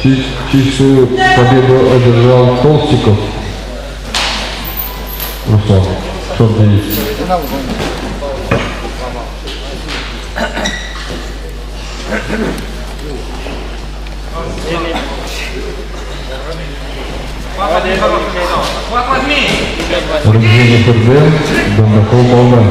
Чистую победу одержал Толстиков. Руслан, что здесь? Рубжение ФРД, Дондаков Балдан.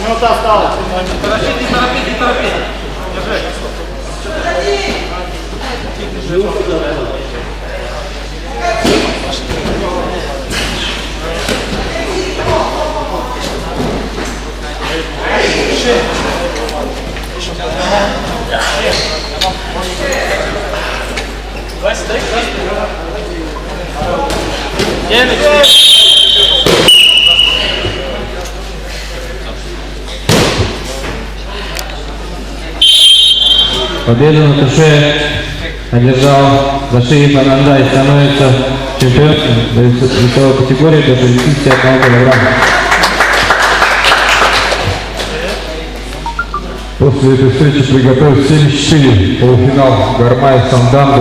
Минута осталась. Не торопись. Победу на туше одержал Зашиев Анандай, становится чемпионом весовой категории до 61 килограмма. После этой встречи приготовить 74, полуфинал Гармаев Самдан.